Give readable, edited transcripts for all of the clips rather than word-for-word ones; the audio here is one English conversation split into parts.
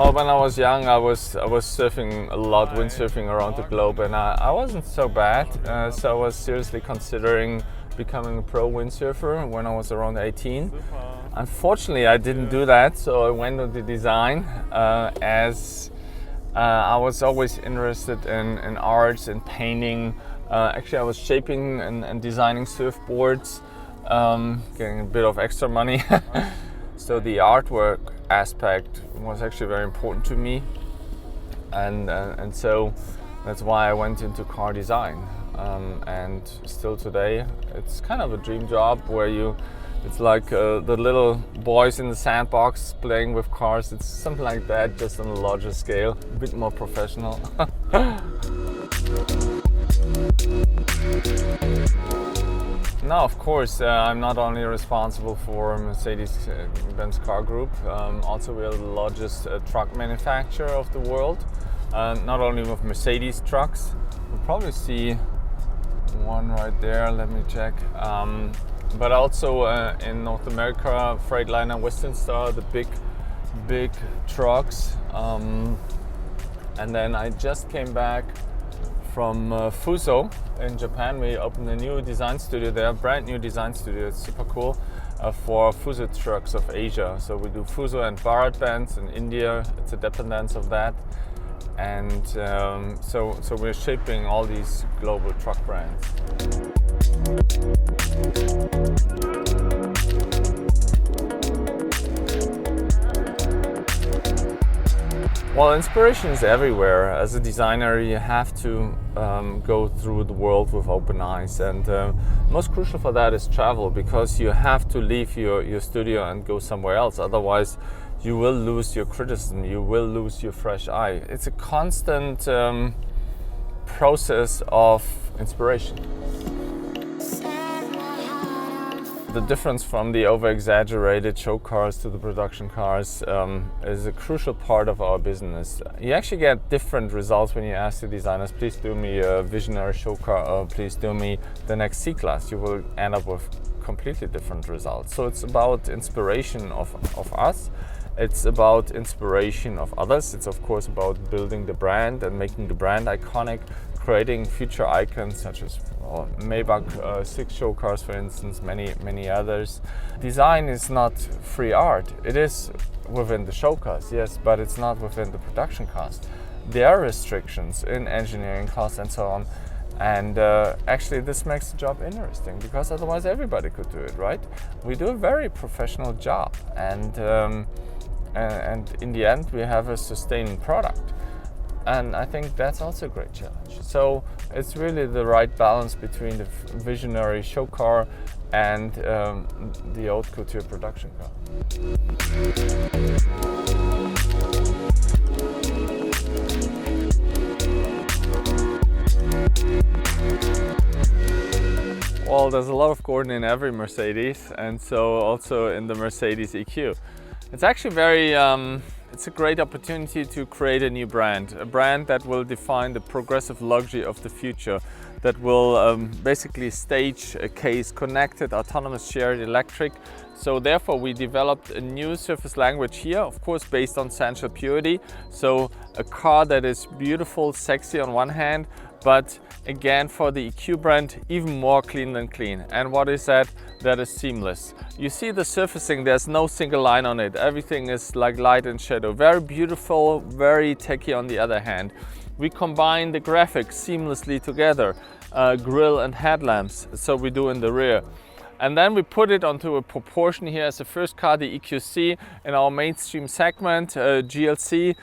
Oh, when I was young, I was surfing a lot, windsurfing around the globe, and I wasn't so bad. So I was seriously considering becoming a pro windsurfer when I was around 18. Unfortunately, I didn't do that, so I went into design as I was always interested in arts and painting. Actually, I was shaping and designing surfboards, getting a bit of extra money. So the artwork aspect was actually very important to me, and so that's why I went into car design. And still today, it's kind of a dream job where it's like the little boys in the sandbox playing with cars. It's something like that, just on a larger scale, a bit more professional. No, of course, I'm not only responsible for Mercedes-Benz car group, also we are the largest truck manufacturer of the world, not only with Mercedes trucks. You'll probably see one right there, let me check, but also in North America, Freightliner, Western Star, the big trucks, and then I just came back from Fuso in Japan. We opened a new design studio there, brand new design studio. It's super cool for Fuso trucks of Asia. So we do Fuso and Bharat-Benz in India. It's a dependence of that, and so we're shaping all these global truck brands. Well, inspiration is everywhere. As a designer, you have to go through the world with open eyes, and most crucial for that is travel, because you have to leave your studio and go somewhere else. Otherwise, you will lose your criticism, you will lose your fresh eye. It's a constant process of inspiration. The difference from the over-exaggerated show cars to the production cars is a crucial part of our business. You actually get different results when you ask the designers, please do me a visionary show car, or please do me the next C-Class. You will end up with completely different results. So it's about inspiration of us. It's about inspiration of others. It's of course about building the brand and making the brand iconic, creating future icons such as Maybach 6 show cars, for instance, many others. Design is not free art. It is within the show cars, yes, but it's not within the production cost. There are restrictions in engineering costs and so on. And actually this makes the job interesting, because otherwise everybody could do it, right? We do a very professional job, and in the end we have a sustaining product. And I think that's also a great challenge. So it's really the right balance between the visionary show car and the haute couture production car. Well, there's a lot of Gorden in every Mercedes, and so also in the Mercedes EQ. It's actually it's a great opportunity to create a new brand, a brand that will define the progressive luxury of the future, that will basically stage a case connected, autonomous, shared, electric. So therefore we developed a new surface language here, of course based on sensual purity. So a car that is beautiful, sexy on one hand, but again for the EQ brand, even more clean than clean. And what is that? That is seamless. You see the surfacing, there's no single line on it. Everything is like light and shadow. Very beautiful, very techy on the other hand. We combine the graphics seamlessly together, grille and headlamps, so we do in the rear. And then we put it onto a proportion here as the first car, the EQC, in our mainstream segment, GLC,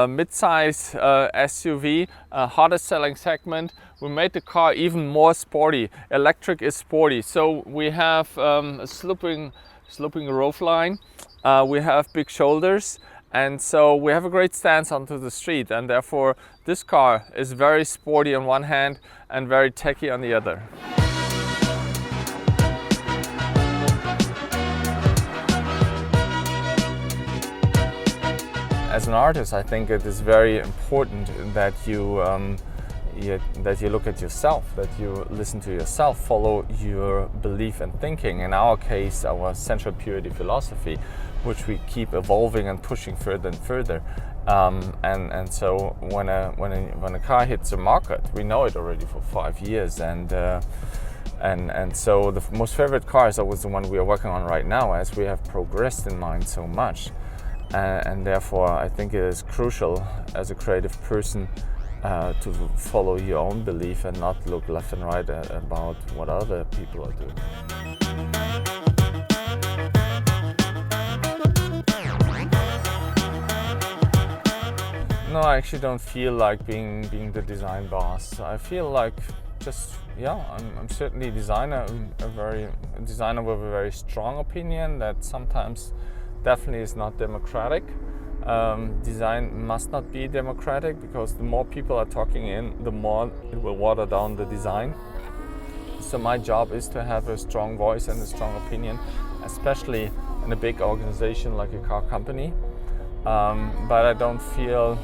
mid-size SUV, hottest selling segment. We made the car even more sporty. Electric is sporty. So we have a sloping roofline, we have big shoulders, and so we have a great stance onto the street, and therefore this car is very sporty on one hand and very techy on the other. As an artist, I think it is very important that you that you look at yourself, that you listen to yourself, follow your belief and thinking. In our case, our central purity philosophy, which we keep evolving and pushing further and further. And so when a car hits the market, we know it already for 5 years, and so the most favorite car is always the one we are working on right now, as we have progressed in mind so much. And therefore, I think it is crucial as a creative person to follow your own belief and not look left and right about what other people are doing. No, I actually don't feel like being the design boss. I feel like I'm certainly a designer with a very strong opinion that sometimes definitely is not democratic. Design must not be democratic, because the more people are talking in, the more it will water down the design. So my job is to have a strong voice and a strong opinion, especially in a big organization like a car company. But I don't feel,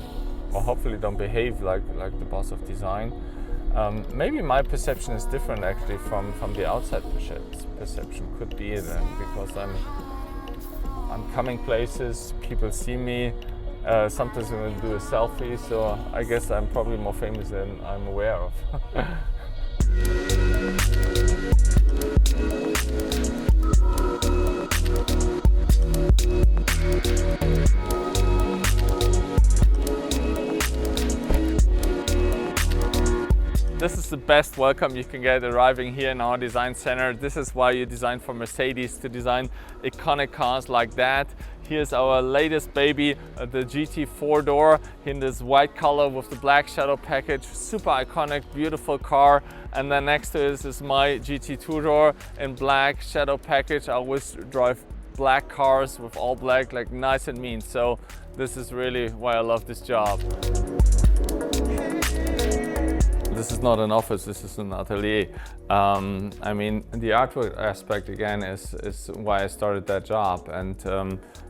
or hopefully don't behave like the boss of design. Maybe my perception is different actually from the outside perception. Could be it, because I'm coming places, people see me, sometimes I'm going to do a selfie, so I guess I'm probably more famous than I'm aware of. This is the best welcome you can get arriving here in our design center. This is why you design for Mercedes, to design iconic cars like that. Here's our latest baby, the GT 4-door in this white color with the black shadow package. Super iconic, beautiful car. And then next to it is my GT 2-door in black shadow package. I always drive black cars with all black, like nice and mean. So this is really why I love this job. This is not an office, this is an atelier. I mean, the artwork aspect again is why I started that job. And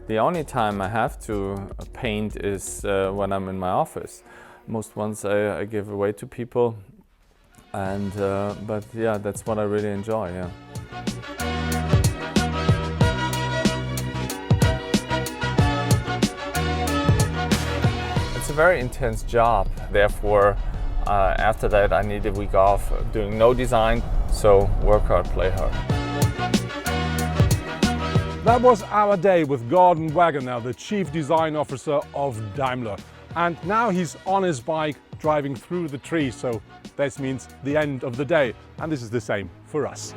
the only time I have to paint is when I'm in my office. Most ones I give away to people. And but yeah, that's what I really enjoy. Yeah. It's a very intense job. Therefore, after that, I need a week off doing no design, so work hard, play hard. That was our day with Gorden Wagener, the Chief Design Officer of Daimler. And now he's on his bike driving through the trees, so that means the end of the day. And this is the same for us.